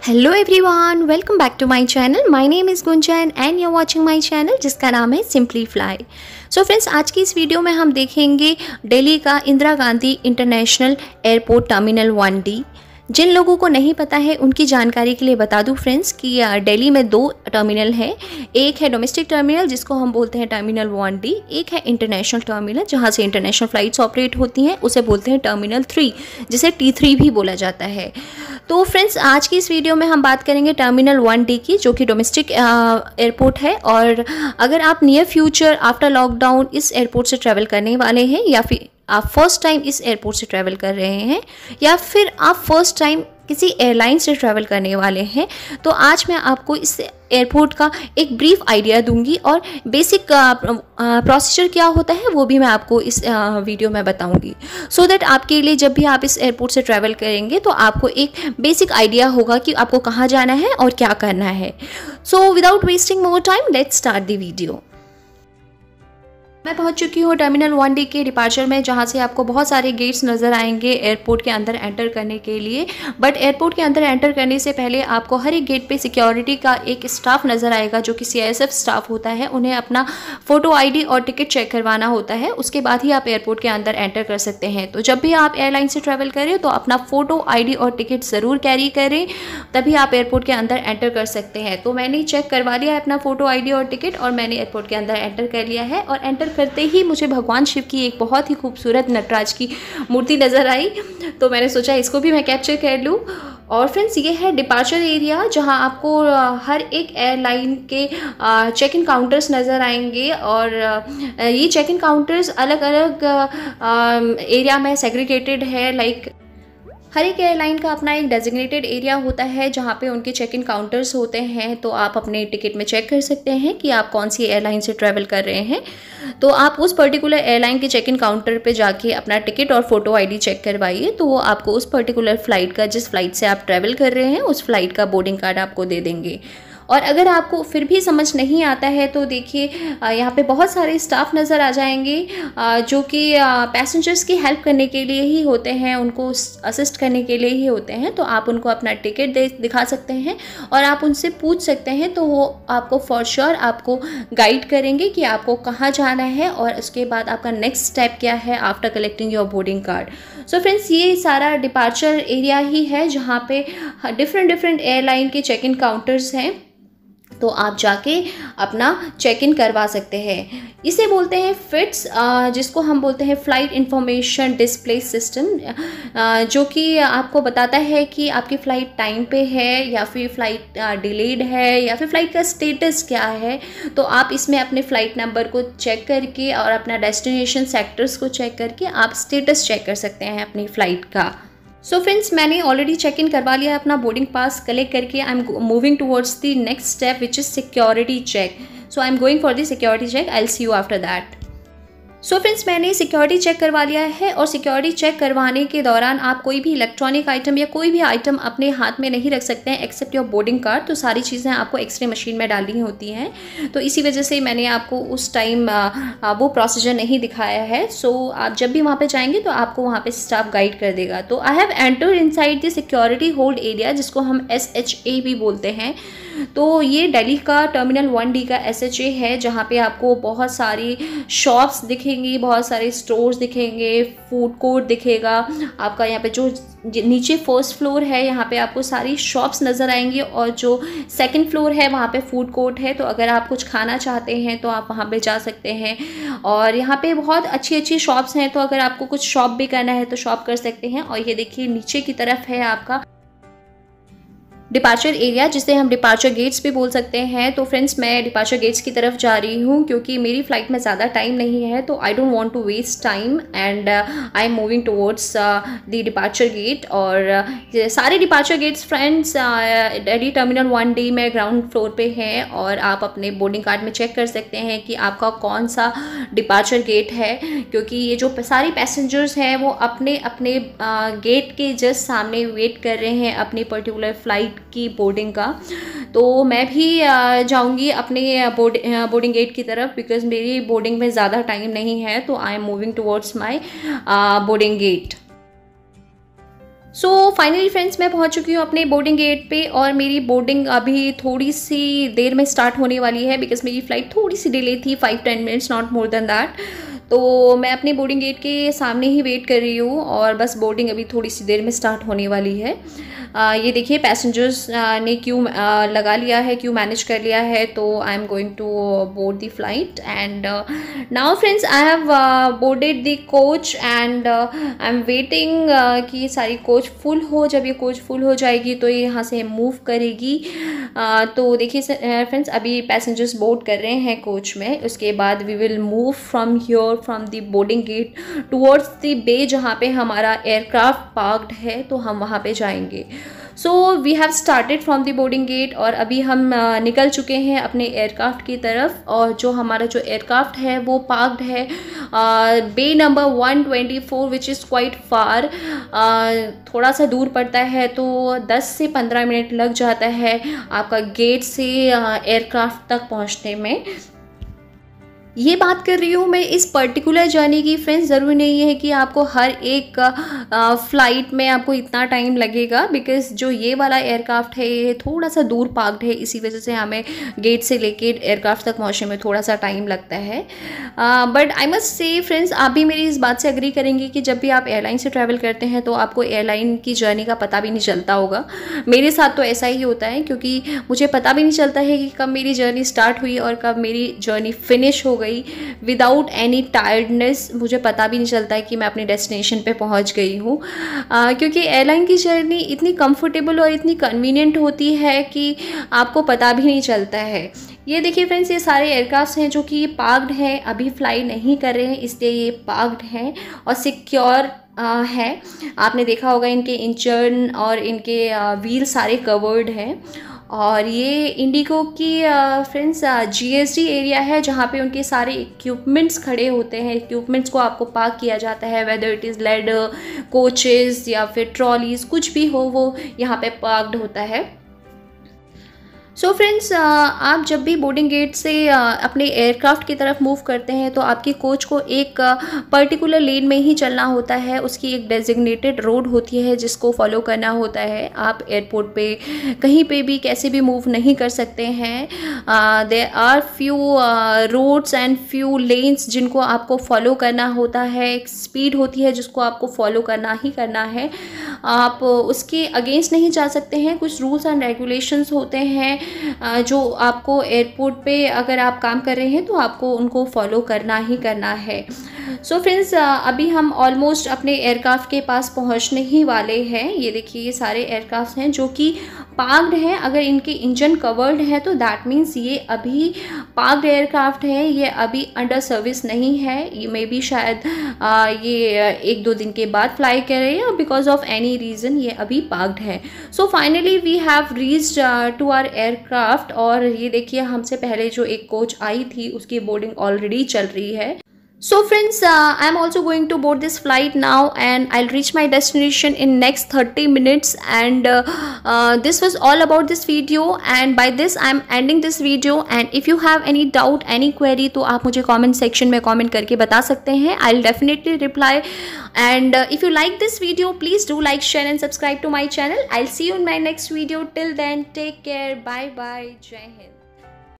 Hello everyone, welcome back to my channel. My name is Gunjan and you are watching my channel जिसका नाम है simply fly. So friends, आज की इस video में हम देखेंगे दिल्ली का Indira Gandhi international airport terminal 1D। जिन लोगों को नहीं पता है उनकी जानकारी के लिए बता दूं फ्रेंड्स कि दिल्ली में दो टर्मिनल है। एक है डोमेस्टिक टर्मिनल जिसको हम बोलते हैं टर्मिनल 1D, एक है इंटरनेशनल टर्मिनल जहां से इंटरनेशनल फ़्लाइट्स ऑपरेट होती हैं, उसे बोलते हैं टर्मिनल 3, जिसे T3 भी बोला जाता है। तो फ्रेंड्स, आज की इस वीडियो में हम बात करेंगे टर्मिनल 1D की, जो कि डोमेस्टिक एयरपोर्ट है। और अगर आप नियर फ्यूचर आफ्टर लॉकडाउन इस एयरपोर्ट से ट्रैवल करने वाले हैं, या फिर आप फर्स्ट टाइम इस एयरपोर्ट से ट्रैवल कर रहे हैं, या फिर आप फर्स्ट टाइम किसी एयरलाइन से ट्रैवल करने वाले हैं, तो आज मैं आपको इस एयरपोर्ट का एक ब्रीफ आइडिया दूंगी और बेसिक प्रोसीजर क्या होता है वो भी मैं आपको इस वीडियो में बताऊंगी, सो दैट आपके लिए जब भी आप इस एयरपोर्ट से ट्रैवल करेंगे तो आपको एक बेसिक आइडिया होगा कि आपको कहाँ जाना है और क्या करना है। So without wasting more time, let's start the video. मैं पहुंच चुकी हूँ टर्मिनल 1D के डिपार्चर में, जहाँ से आपको बहुत सारे गेट्स नज़र आएंगे एयरपोर्ट के अंदर एंटर करने के लिए। बट एयरपोर्ट के अंदर एंटर करने से पहले आपको हर एक गेट पे सिक्योरिटी का एक स्टाफ नज़र आएगा, जो कि CISF स्टाफ होता है। उन्हें अपना फ़ोटो ID और टिकट चेक करवाना होता है, उसके बाद ही आप एयरपोर्ट के अंदर एंटर कर सकते हैं। तो जब भी आप एयरलाइन से ट्रैवल करें तो अपना फ़ोटो ID और टिकट ज़रूर कैरी करें, तभी आप एयरपोर्ट के अंदर एंटर कर सकते हैं। तो मैंने चेक करवा लिया है अपना फ़ोटो ID और टिकट, और मैंने एयरपोर्ट के अंदर एंटर कर लिया है। और एंटर करते ही मुझे भगवान शिव की एक बहुत ही खूबसूरत नटराज की मूर्ति नज़र आई, तो मैंने सोचा इसको भी मैं कैप्चर कर लूँ। और फ्रेंड्स, ये है डिपार्चर एरिया, जहां आपको हर एक एयरलाइन के चेक इन काउंटर्स नज़र आएंगे। और ये चेक इन काउंटर्स अलग अलग एरिया में सेग्रीगेटेड है। लाइक हर एक एयरलाइन का अपना एक डेजिग्नेटेड एरिया होता है जहाँ पे उनके चेक इन काउंटर्स होते हैं। तो आप अपने टिकट में चेक कर सकते हैं कि आप कौन सी एयरलाइन से ट्रैवल कर रहे हैं। तो आप उस पर्टिकुलर एयरलाइन के चेक इन काउंटर पे जाके अपना टिकट और फोटो ID चेक करवाइए, तो वो आपको उस पर्टिकुलर फ्लाइट का, जिस फ्लाइट से आप ट्रैवल कर रहे हैं, उस फ्लाइट का बोर्डिंग कार्ड आपको दे देंगे। और अगर आपको फिर भी समझ नहीं आता है तो देखिए, यहाँ पे बहुत सारे स्टाफ नज़र आ जाएंगे जो कि पैसेंजर्स की हेल्प करने के लिए ही होते हैं, उनको असिस्ट करने के लिए ही होते हैं। तो आप उनको अपना टिकट दिखा सकते हैं और आप उनसे पूछ सकते हैं, तो वो आपको फॉर श्योर आपको गाइड करेंगे कि आपको कहाँ जाना है और उसके बाद आपका नेक्स्ट स्टेप क्या है after collecting your boarding card. So friends, ये सारा डिपार्चर एरिया ही है जहाँ पे डिफरेंट एयरलाइन के चेक इन काउंटर्स हैं। तो आप जाके अपना चेक इन करवा सकते हैं। इसे बोलते हैं FITS, जिसको हम बोलते हैं फ्लाइट इंफॉर्मेशन डिस्प्ले सिस्टम, जो कि आपको बताता है कि आपकी फ़्लाइट टाइम पे है या फिर फ़्लाइट डिलेड है या फिर फ़्लाइट का स्टेटस क्या है। तो आप इसमें अपने फ़्लाइट नंबर को चेक करके और अपना डेस्टिनेशन सेक्टर्स को चेक करके आप स्टेटस चेक कर सकते हैं अपनी फ़्लाइट का। सो फ्रेंड्स, मैंने ऑलरेडी चेक इन करवा लिया अपना बोर्डिंग पास कलेक्ट करके। I am moving towards the next step which is security check. So I am going for the security check. I will see you after that. So friends, मैंने security check करवा लिया है, और security check करवाने के दौरान आप कोई भी इलेक्ट्रॉनिक आइटम या कोई भी आइटम अपने हाथ में नहीं रख सकते हैं एक्सेप्ट योर बोर्डिंग कार्ड। तो सारी चीज़ें आपको एक्सरे मशीन में डालनी होती हैं, तो इसी वजह से मैंने आपको उस टाइम वो प्रोसीजर नहीं दिखाया है। सो आप जब भी वहाँ पे जाएंगे तो आपको वहाँ पे स्टाफ गाइड कर देगा। तो I have entered inside the security hold area, जिसको हम SHA भी बोलते हैं। तो ये दिल्ली का टर्मिनल 1D का SHA है, जहाँ पे आपको बहुत सारी शॉप्स दिखेंगी, बहुत सारे स्टोर्स दिखेंगे, फूड कोर्ट दिखेगा आपका। यहाँ पे जो नीचे फर्स्ट फ्लोर है, यहाँ पे आपको सारी शॉप्स नज़र आएंगी, और जो सेकंड फ्लोर है वहाँ पे फूड कोर्ट है। तो अगर आप कुछ खाना चाहते हैं तो आप वहाँ पे जा सकते हैं। और यहाँ पे बहुत अच्छी शॉप्स हैं, तो अगर आपको कुछ शॉप भी करना है तो शॉप कर सकते हैं। और ये देखिए, नीचे की तरफ है आपका डिपार्चर एरिया, जिसे हम डिपार्चर गेट्स भी बोल सकते हैं। तो फ्रेंड्स, मैं डिपार्चर गेट्स की तरफ जा रही हूँ क्योंकि मेरी फ़्लाइट में ज़्यादा टाइम नहीं है, तो I don't want to waste time and I am moving towards the departure gate. और सारे departure gates friends Delhi terminal 1D में ग्राउंड फ्लोर पे हैं, और आप अपने बोर्डिंग कार्ड में चेक कर सकते हैं कि आपका कौन सा डिपार्चर गेट है, क्योंकि ये जो सारे पैसेंजर्स हैं वो अपने अपने गेट के जस्ट सामने वेट कर रहे हैं अपनी पर्टिकुलर फ़्लाइट की बोर्डिंग का। तो मैं भी जाऊंगी अपने बोर्डिंग गेट की तरफ, बिकॉज मेरी बोर्डिंग में ज़्यादा टाइम नहीं है। तो I am moving towards my boarding gate. So finally friends मैं पहुंच चुकी हूँ अपने बोर्डिंग गेट पे और मेरी बोर्डिंग अभी थोड़ी सी देर में स्टार्ट होने वाली है बिकॉज मेरी फ़्लाइट थोड़ी सी डिले थी 5-10 minutes, not more than that. तो मैं अपने बोर्डिंग गेट के सामने ही वेट कर रही हूँ और बस बोर्डिंग अभी थोड़ी सी देर में स्टार्ट होने वाली है। ये देखिए पैसेंजर्स ने क्यू लगा लिया है, क्यू मैनेज कर लिया है, तो I am going to board the flight and now friends I have boarded the coach and I am waiting कि सारी कोच फुल हो। जब ये कोच फुल हो जाएगी तो ये यहाँ से मूव करेगी। तो देखिए फ्रेंड्स अभी पैसेंजर्स बोर्ड कर रहे हैं कोच में, उसके बाद we will move from here from the boarding gate towards the bay जहाँ पे हमारा एयरक्राफ्ट पार्क्ड है, तो हम वहाँ पे जाएंगे। So we have started from the boarding gate और अभी हम निकल चुके हैं अपने एयरक्राफ्ट की तरफ और जो हमारा जो एयरक्राफ्ट है वो पार्क्ड है bay number 124 which is quite far. थोड़ा सा दूर पड़ता है तो 10 से 15 मिनट लग जाता है आपका गेट से एयरक्राफ्ट तक पहुंचने में। ये बात कर रही हूँ मैं इस पर्टिकुलर जर्नी की फ्रेंड्स, ज़रूरी नहीं है कि आपको हर एक फ़्लाइट में आपको इतना टाइम लगेगा बिकॉज़ जो ये वाला एयरक्राफ्ट है ये थोड़ा सा दूर पार्क्ड है, इसी वजह से हमें गेट से लेके एयरक्राफ्ट तक पहुँचने में थोड़ा सा टाइम लगता है। But I must say friends आप भी मेरी इस बात से एग्री करेंगे कि जब भी आप एयरलाइन से ट्रैवल करते हैं तो आपको एयरलाइन की जर्नी का पता भी नहीं चलता होगा। मेरे साथ तो ऐसा ही होता है क्योंकि मुझे पता भी नहीं चलता है कि कब मेरी जर्नी स्टार्ट हुई और कब मेरी जर्नी फिनिश हो गई विदाउट एनी टायर्डनेस। मुझे पता भी नहीं चलता है कि मैं अपने डेस्टिनेशन पे पहुंच गई हूँ क्योंकि एयरलाइन की जर्नी इतनी कंफर्टेबल और इतनी कन्वीनियंट होती है कि आपको पता भी नहीं चलता है। ये देखिए फ्रेंड्स ये सारे एयरक्राफ्ट हैं जो कि पार्क्ड हैं, अभी फ्लाई नहीं कर रहे हैं इसलिए ये पार्क्ड हैं और सिक्योर है। आपने देखा होगा इनके इंजन और इनके व्हील सारे कवर्ड हैं और ये इंडिगो की फ्रेंड्स जीएसडी एरिया है जहाँ पे उनके सारे इक्विपमेंट्स खड़े होते हैं। इक्विपमेंट्स को आपको पार्क किया जाता है, whether it is ladder, coaches या फिर ट्रॉलीज, कुछ भी हो वो यहाँ पे पार्क्ड होता है। सो फ्रेंड्स आप जब भी बोर्डिंग गेट से अपने एयरक्राफ्ट की तरफ मूव करते हैं तो आपकी कोच को एक पर्टिकुलर लेन में ही चलना होता है। उसकी एक डेजिग्नेटेड रोड होती है जिसको फॉलो करना होता है। आप एयरपोर्ट पे कहीं पे भी कैसे भी मूव नहीं कर सकते हैं। There are few roads and few lanes जिनको आपको फॉलो करना होता है। एक स्पीड होती है जिसको आपको फॉलो करना ही करना है, आप उसके अगेंस्ट नहीं जा सकते हैं। कुछ रूल्स एंड रेगुलेशंस होते हैं जो आपको एयरपोर्ट पे अगर आप काम कर रहे हैं तो आपको उनको फॉलो करना ही करना है। सो फ्रेंड्स अभी हम ऑलमोस्ट अपने एयरक्राफ्ट के पास पहुंचने ही वाले हैं। ये देखिए ये सारे एयरक्राफ्ट हैं जो कि पार्क्ड हैं। अगर इनके इंजन कवर्ड है तो दैट मीन्स ये अभी पार्क्ड एयरक्राफ्ट है, ये अभी अंडर सर्विस नहीं है। ये मे बी शायद ये 1-2 दिन के बाद फ्लाई करे या बिकॉज ऑफ एनी रीज़न ये अभी पार्क्ड है। So finally we have reached to our aircraft और ये देखिए हमसे पहले जो एक कोच आई थी उसकी बोर्डिंग ऑलरेडी चल रही है। So friends, I am also going to board this flight now and I'll reach my destination in next 30 minutes and this was all about this video and by this I am ending this video and if you have any doubt, any query तो आप मुझे comment section में comment करके बता सकते हैं। I'll definitely reply and if you like this video, please do like, share and subscribe to my channel. I'll see you in my next video. Till then, take care. Bye bye. Jai Hind.